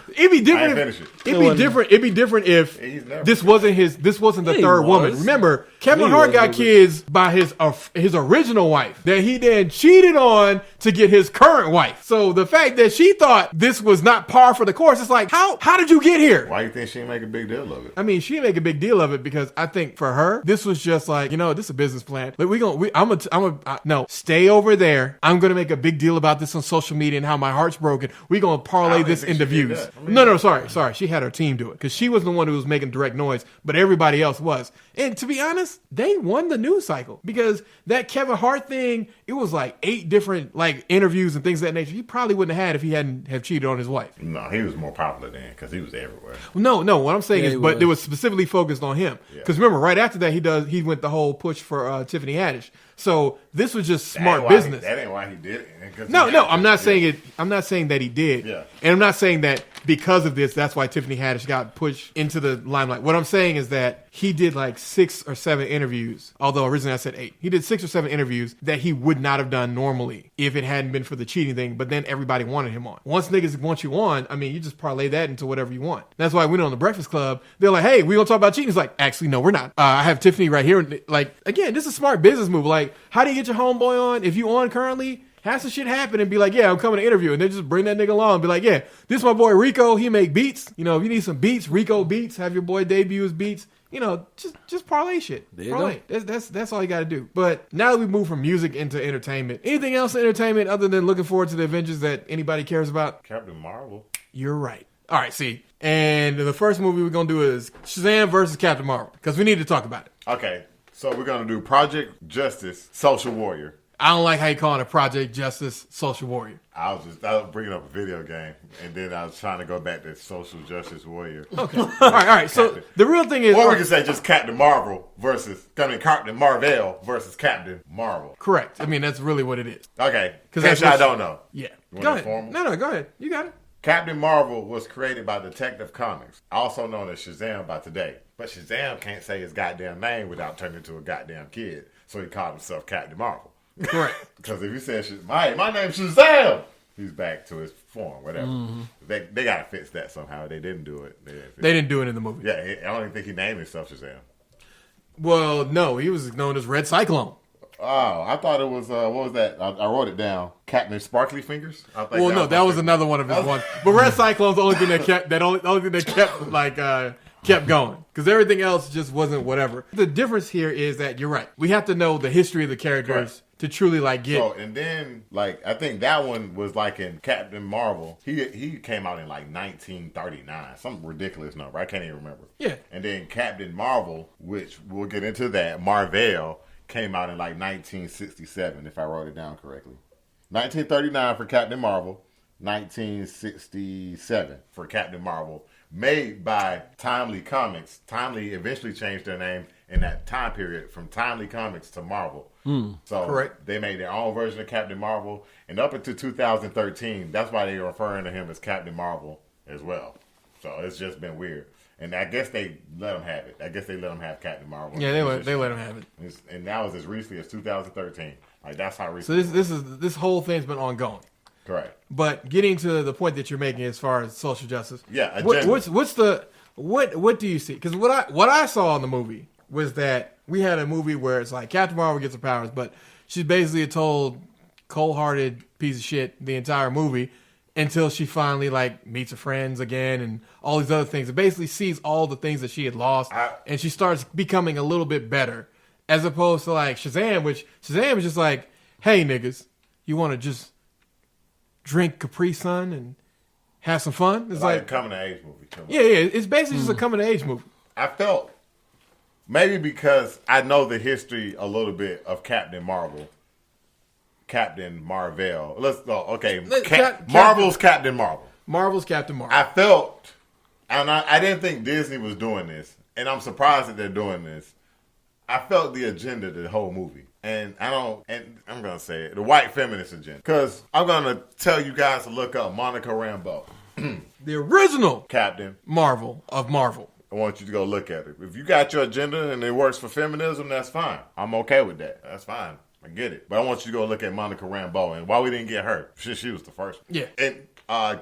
It'd be different. I didn't finish it. It'd be different if this wasn't the third woman. Remember, Kevin Hart got kids by his original wife that he then cheated on to get his current wife. So the fact that she thought this was not par for the course, it's like, how did you get here? Why do you think she didn't make a big deal of it? I mean, she didn't make a big deal of it because I think for her, this was just like, this is a business plan. Like no, stay over there. I'm gonna make a big deal about this on social media and how my heart's broken. We're gonna parlay this into views. No, sorry. She had her team do it because she was the one who was making direct noise, but everybody else was. And to be honest, they won the news cycle because that Kevin Hart thing, it was like 8 different like interviews and things of that nature. He probably wouldn't have had if he hadn't have cheated on his wife. No, he was more popular then because he was everywhere. No. What I'm saying is, but it was specifically focused on him because remember, right after that, he went the whole push for Tiffany Haddish. So this was just smart business. That ain't why he did it. No, I'm not saying it. I'm not saying that he did. Yeah. And I'm not saying that because of this, that's why Tiffany Haddish got pushed into the limelight. What I'm saying is that he did like 6 or 7 interviews, although originally I said 8. He did 6 or 7 interviews that he would not have done normally if it hadn't been for the cheating thing, but then everybody wanted him on. Once niggas want you on, I mean, you just parlay that into whatever you want. That's why we went on the Breakfast Club. They're like, hey, we gonna talk about cheating? It's like, actually, no, we're not. I have Tiffany right here. Like, again, this is a smart business move. Like, how do you get your homeboy on? If you on currently, have some shit happen and be like, yeah, I'm coming to interview. And then just bring that nigga along and be like, yeah, this is my boy Rico. He make beats. If you need some beats, Rico Beats. Have your boy debut his beats. Just parlay shit. Parlay. That's all you got to do. But now that we move from music into entertainment, anything else in entertainment other than looking forward to the Avengers that anybody cares about? Captain Marvel. You're right. All right, see. And the first movie we're going to do is Shazam versus Captain Marvel because we need to talk about it. Okay, so we're going to do Project Justice Social Warrior. I don't like how you call it a Project Justice Social Warrior. I was bringing up a video game, and then I was trying to go back to Social Justice Warrior. Okay. All right. So the real thing is... Or we can say just Captain Marvel Captain Mar-vel versus Captain Marvel. Correct. I mean, that's really what it is. Okay. Because I don't know. Yeah. Go ahead. No, go ahead. You got it. Captain Marvel was created by Detective Comics, also known as Shazam by today. But Shazam can't say his goddamn name without turning into a goddamn kid, so he called himself Captain Marvel. Correct. Because if you say, my name's Shazam, he's back to his form, whatever. Mm-hmm. They got to fix that somehow. They didn't do it. They didn't do it in the movie. Yeah, I don't even think he named himself Shazam. Well, no, he was known as Red Cyclone. Oh, I thought it was, what was that? I wrote it down. Captain Sparkly Fingers? Well, no, that was another one of his ones. But Red Cyclone's the only thing that kept going. Because everything else just wasn't whatever. The difference here is that you're right. We have to know the history of the characters to truly get. So, and then I think that one was in Captain Marvel. He came out in 1939, some ridiculous number. I can't even remember. Yeah. And then Captain Marvel, which we'll get into that, Mar-vel, came out in 1967, if I wrote it down correctly. 1939 for Captain Marvel, 1967 for Captain Marvel. Made by Timely Comics. Timely eventually changed their name in that time period from Timely Comics to Marvel. So correct. They made their own version of Captain Marvel. And up until 2013, that's why they're referring to him as Captain Marvel as well. So it's just been weird. And I guess they let him have it. I guess they let him have Captain Marvel. Yeah, they let him have it. And that was as recently as 2013. That's how recent. So this whole thing's been ongoing. Correct. But getting to the point that you're making as far as social justice. Yeah. What do you see? Because what I saw in the movie was that we had a movie where it's like Captain Marvel gets her powers, but she's basically a cold-hearted piece of shit the entire movie until she finally meets her friends again and all these other things. It basically sees all the things that she had lost and she starts becoming a little bit better, as opposed to Shazam, which Shazam is just hey niggas, you want to just drink Capri Sun and have some fun? It's like a coming-of-age movie. Yeah. It's basically just a coming-of-age movie. I felt, maybe because I know the history a little bit of Captain Marvel, Captain Mar-vel. Let's go. Okay, Marvel's Captain Marvel. Marvel's Captain Marvel. I felt, and I didn't think Disney was doing this, and I'm surprised that they're doing this. I felt the agenda of the whole movie. And I'm going to say it, the white feminist agenda. Because I'm going to tell you guys to look up Monica Rambeau. The original Captain Marvel of Marvel. I want you to go look at it. If you got your agenda and it works for feminism, that's fine. I'm okay with that. That's fine. I get it. But I want you to go look at Monica Rambeau and why we didn't get her. She was the first one. Yeah. And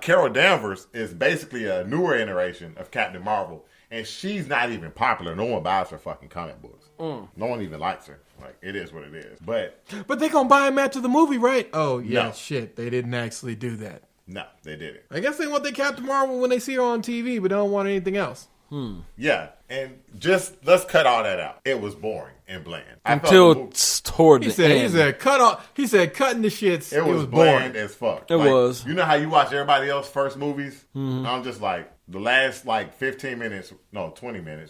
Carol Danvers is basically a newer iteration of Captain Marvel, and she's not even popular. No one buys her fucking comic books. No one even likes her. Like, it is what it is. But they gonna buy him after the movie, right? Oh, yeah, No. shit. They didn't actually do that. no, they didn't. I guess they want their Captain Marvel when they see her on TV, but don't want anything else. Yeah, and just let's cut all that out. It was boring and bland. Until toward the end. He said, cut off. He said, cutting the shits. It was boring bland as fuck. It was. You know how you watch everybody else's first movies? I'm just like, the last 20 minutes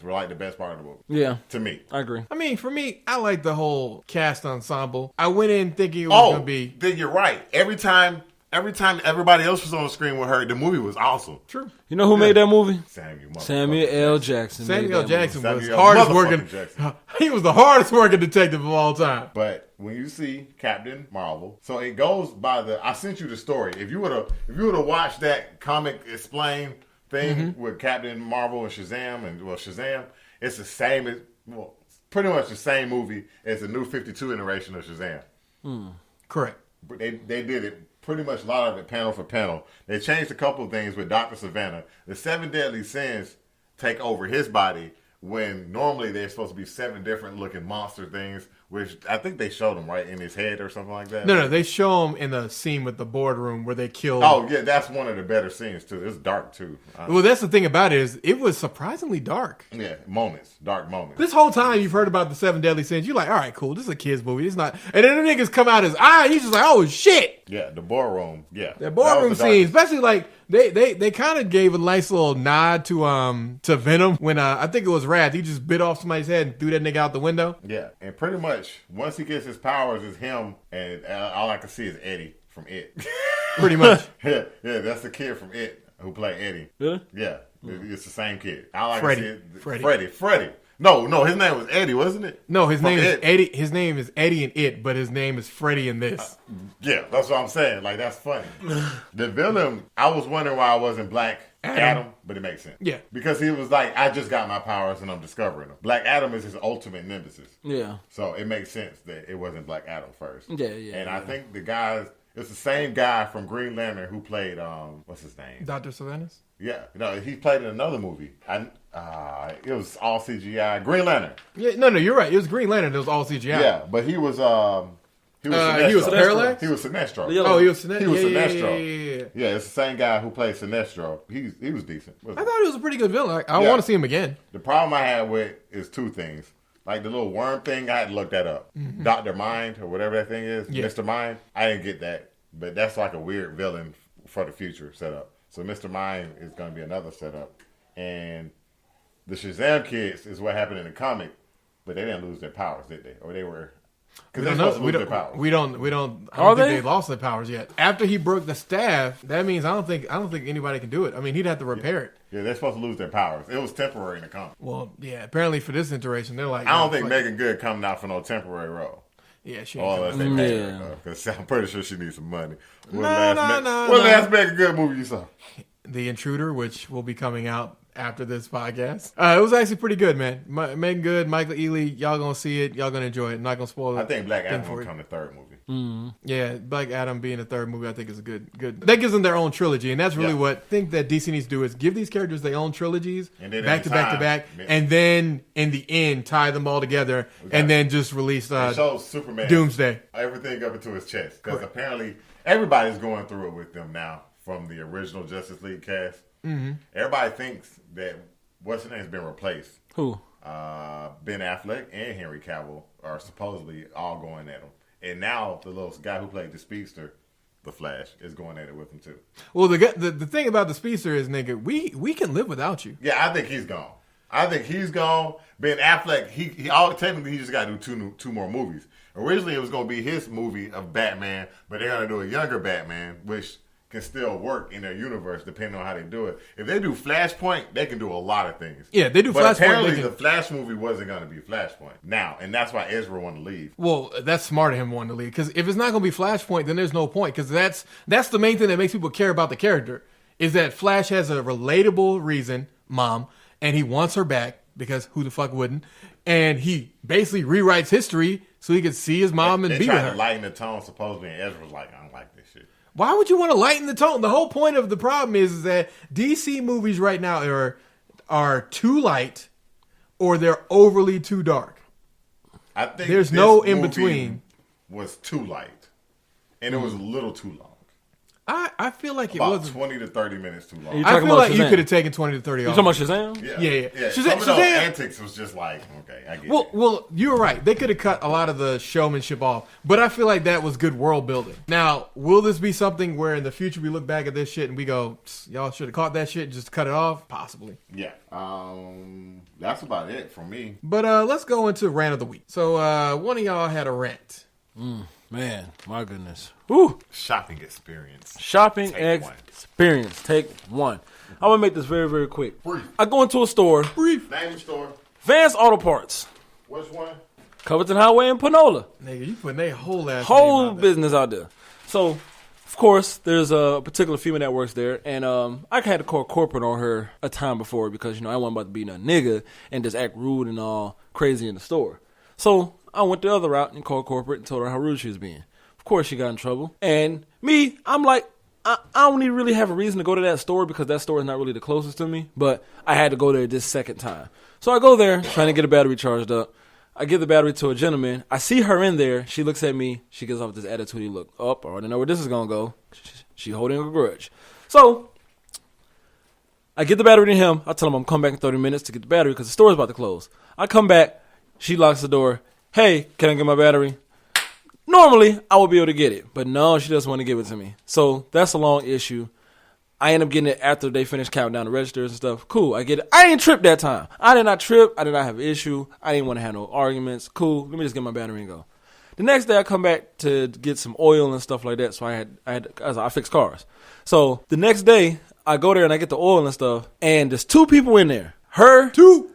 were like the best part of the movie. Yeah. To me. I agree. I mean, for me, I like the whole cast ensemble. I went in thinking it was gonna be then you're right. Every time everybody else was on the screen with her, the movie was awesome. true. You know who made that movie? Samuel L. Jackson. Samuel L. Jackson was Samuel hardest motherfucking working. Jackson. He was the hardest working detective of all time. But when you see Captain Marvel, so it goes by I sent you the story. If you would have watched that comic explain thing with Captain Marvel and Shazam, it's the same as pretty much the same movie as the new 52 iteration of Shazam. Correct. But they did it pretty much a lot of it panel for panel. They changed a couple of things with Dr. Savannah. The 7 deadly sins take over his body when normally they're supposed to be 7 different looking monster things, which I think they showed him right in his head or something like that. No, they show him in the scene with the boardroom where they killed. Oh yeah, that's one of the better scenes too. It's dark too. Well, that's the thing about it is it was surprisingly dark. Yeah, dark moments. This whole time you've heard about the 7 deadly sins, you're like, all right, cool, this is a kid's movie. It's not. And then the niggas come out his eye, and he's just like, oh shit. Yeah, the ballroom. Yeah, That ballroom scene, especially like they kind of gave a nice little nod to Venom when I think it was Wrath. He just bit off somebody's head and threw that nigga out the window. Yeah, and pretty much once he gets his powers, it's him, and all I can see is Eddie from It. Pretty much. yeah, that's the kid from It who played Eddie. Really? Yeah, it's the same kid. All I Freddie. can see is Freddie. No, his name was Eddie, wasn't it? No, his From name is It. Eddie. His name is Eddie in It, but his name is Freddie in this. Yeah, that's what I'm saying. Like, that's funny. The villain, I was wondering why I wasn't Black Adam, but it makes sense. Yeah. Because he was like, I just got my powers and I'm discovering them. Black Adam is his ultimate nemesis. Yeah. So it makes sense that it wasn't Black Adam first. Yeah. And I think the guys, it's the same guy from Green Lantern who played, what's his name? Dr. Savannah? Yeah. No, he played in another movie. It was all CGI. Green Lantern. Yeah, no, you're right. It was Green Lantern. It was all CGI. Yeah, but he was Sinestro. he was Parallax? He was Sinestro. Oh, he was Sinestro. He was Sinestro. Sinestro. Yeah, it's the same guy who played Sinestro. He was decent. I thought he was a pretty good villain. I want to see him again. The problem I had with is 2 things. Like the little worm thing, I had to look that up. Dr. Mind or whatever that thing is, Mr. Mind. I didn't get that, but that's like a weird villain for the future setup. So Mr. Mind is going to be another setup, and the Shazam kids is what happened in the comic, but they didn't lose their powers, did they? Or they were. Because they're supposed to lose their powers. We don't. I don't think they lost their powers yet. After he broke the staff, that means I don't think anybody can do it. I mean, he'd have to repair it. Yeah, they're supposed to lose their powers. It was temporary in the comic. Well, yeah. Apparently, for this iteration, they're like, I don't think Megan Good coming out for no temporary role. Yeah, she Oh, ain't unless coming. they pay her, because I'm pretty sure she needs some money. What No. last Megan Good movie you saw? The Intruder, which will be coming out after this podcast. It was actually pretty good, man. Megan Good, Michael Ealy, y'all gonna see it. Y'all gonna enjoy it. I'm not gonna spoil it. I think Black Adam will become the 3rd movie. Yeah, Black Adam being the 3rd movie, I think is a good. That gives them their own trilogy, and that's really what I think that DC needs to do is give these characters their own trilogies, And then back to back, and then in the end tie them all together, and then just release It shows Superman Doomsday. everything up into his chest, because apparently everybody's going through it with them now from the original Justice League cast. Everybody thinks that what's his name's been replaced. Who? Ben Affleck and Henry Cavill are supposedly all going at him. And now the little guy who played the Speedster, the Flash, is going at it with him too. Well, the thing about the Speedster is, nigga, we can live without you. Yeah, I think he's gone. Ben Affleck, technically he just got to do two more movies. Originally it was going to be his movie of Batman, but they're going to do a younger Batman, which can still work in their universe depending on how they do it. If they do Flashpoint, they can do a lot of things. Yeah, they do but Flashpoint. Apparently, the Flash movie wasn't going to be Flashpoint now, and that's why Ezra wanted to leave. Well, that's smart of him wanting to leave, because if it's not going to be Flashpoint, then there's no point, because that's the main thing that makes people care about the character, is that Flash has a relatable reason, mom, and he wants her back, because who the fuck wouldn't, and he basically rewrites history so he could see his mom and be with They tried her. to lighten the tone, supposedly, and Ezra was like, I don't like this shit. Why would you want to lighten the tone? The whole point of the problem is that DC movies right now are too light or they're overly too dark. I think there's no in between. Was too light, and it was a little too long. I feel like About it was 20 to 30 minutes too long. I feel like you could have taken 20 to 30 You off. talking about Shazam? Yeah. Some of those antics was just like, okay, I get it. Well, you were right. They could have cut a lot of the showmanship off, but I feel like that was good world building. Now, will this be something where in the future we look back at this shit and we go, y'all should have caught that shit and just cut it off? Possibly. Yeah. That's about it for me. But let's go into rant of the week. So one of y'all had a rant. Man, my goodness. Woo. Shopping experience. Shopping Take one. experience. Take one. I'm going to make this very, very quick. Brief. I go into a store. Brief. Name the store. Vance Auto Parts. Which one? Covington Highway in Panola. Nigga, you putting their whole ass Whole name out there. business out there. So, of course, there's a particular female that works there. And I had to call corporate on her a time before because, I wasn't about to be no nigga and just act rude and all crazy in the store. So, I went the other route and called corporate and told her how rude she was being. Of course, she got in trouble. And me, I'm like, I don't even really have a reason to go to that store because that store is not really the closest to me. But I had to go there this second time. So I go there trying to get a battery charged up. I give the battery to a gentleman. I see her in there. She looks at me. She gives off this attitude. Look, I already know where this is going to go. She holding a grudge. So I get the battery to him. I tell him I'm coming back in 30 minutes to get the battery because the store is about to close. I come back. She locks the door. Hey, can I get my battery? Normally, I would be able to get it. But no, she doesn't want to give it to me. So that's a long issue. I end up getting it after they finish counting down the registers and stuff. Cool, I get it. I didn't trip that time. I did not trip. I did not have an issue. I didn't want to have no arguments. Cool, let me just get my battery and go. The next day, I come back to get some oil and stuff like that. So I fix cars. So the next day, I go there and I get the oil and stuff. And there's two people in there. Her,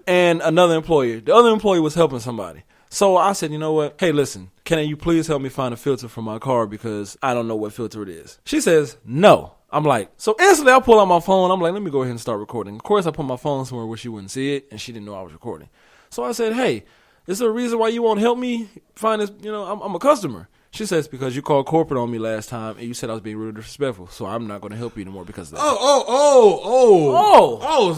and another employee. The other employee was helping somebody. So I said, you know what? Hey, listen, can you please help me find a filter for my car because I don't know what filter it is. She says, no. I'm like, so instantly I pull out my phone. I'm like, let me go ahead and start recording. Of course, I put my phone somewhere where she wouldn't see it, and she didn't know I was recording. So I said, hey, is there a reason why you won't help me find this? I'm a customer. She says, because you called corporate on me last time, and you said I was being really disrespectful, so I'm not going to help you anymore because of that. So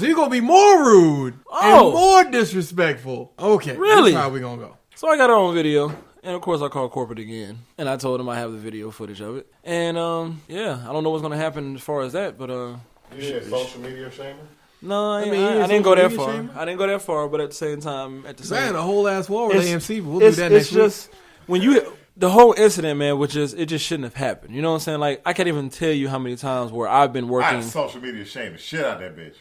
you're going to be more rude and more disrespectful. Okay. Really? That's how we going to go. So I got her on video, and of course I called corporate again, and I told them I have the video footage of it. And, I don't know what's going to happen as far as that, but... Yeah, social media shamer? No, I mean, didn't go that social far. mean? I didn't go that far, but at the same time, Man, a whole ass war with AMC, but we'll do that it's next week. just when the whole incident, man, it just shouldn't have happened. You know what I'm saying? Like, I can't even tell you how many times where I've been working. I social media shame the shit out of that bitch.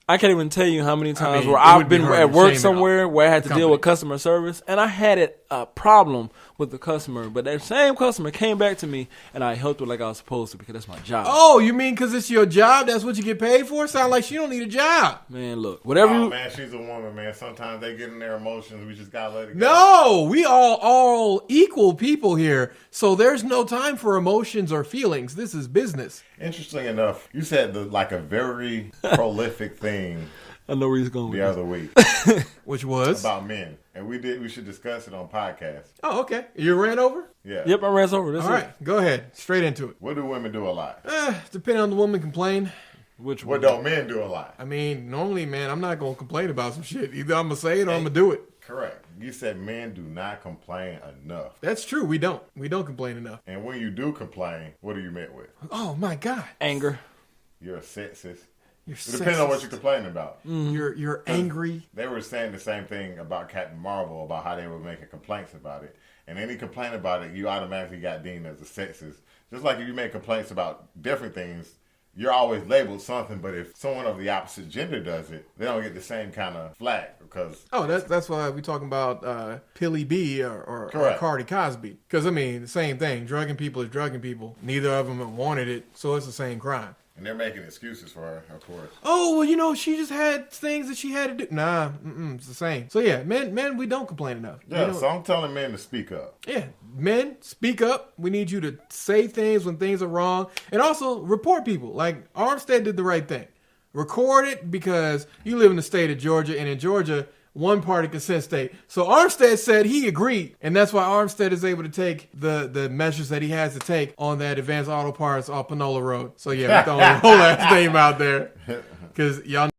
I can't even tell you how many times where it I've would be been hard at to work shame somewhere where I had to company. deal with customer service, and I had a problem with the customer, but that same customer came back to me, and I helped her like I was supposed to because that's my job. Oh, you mean because it's your job? That's what you get paid for? Sound like she don't need a job. Man, look, whatever you... Man, she's a woman, man. Sometimes they get in their emotions. We just got to let it go. No, we all equal people here. So there's no time for emotions or feelings. This is business. Interesting enough, you said a very prolific thing I know where he's going with the this. other week Which was? about men. And we should discuss it on podcast. Oh, okay. You ran over? Yeah. Yep, I ran over. That's All right, go ahead. Straight into it. What do women do a lot? Depending on the woman complain. Which What one? don't men do a lot? I mean, normally, man, I'm not going to complain about some shit. Either I'm going to say it or I'm going to do it. Correct. You said men do not complain enough. That's true. We don't. We don't complain enough. And when you do complain, what are you met with? Oh, my God. Anger. You're a sexist. You're It depends on what you're complaining about. You're angry. They were saying the same thing about Captain Mar-vel, about how they were making complaints about it. And any complaint about it, you automatically got deemed as a sexist. Just like if you make complaints about different things, you're always labeled something. But if someone of the opposite gender does it, they don't get the same kind of flack because... Oh, that's why we talking about Pilly B or Cardi Cosby. Because, I mean, the same thing. Drugging people is drugging people. Neither of them wanted it, so it's the same crime. And they're making excuses for her, of course. Oh, well, she just had things that she had to do. Nah, it's the same. So, yeah, men, we don't complain enough. Yeah, so I'm telling men to speak up. Yeah, men, speak up. We need you to say things when things are wrong. And also, report people. Like, Armstead did the right thing. Record it because you live in the state of Georgia, and in Georgia, one party consent state. So Armstead said he agreed, and that's why Armstead is able to take the measures that he has to take on that Advanced Auto Parts off Panola Road. So yeah, we throwing the whole ass name out there because y'all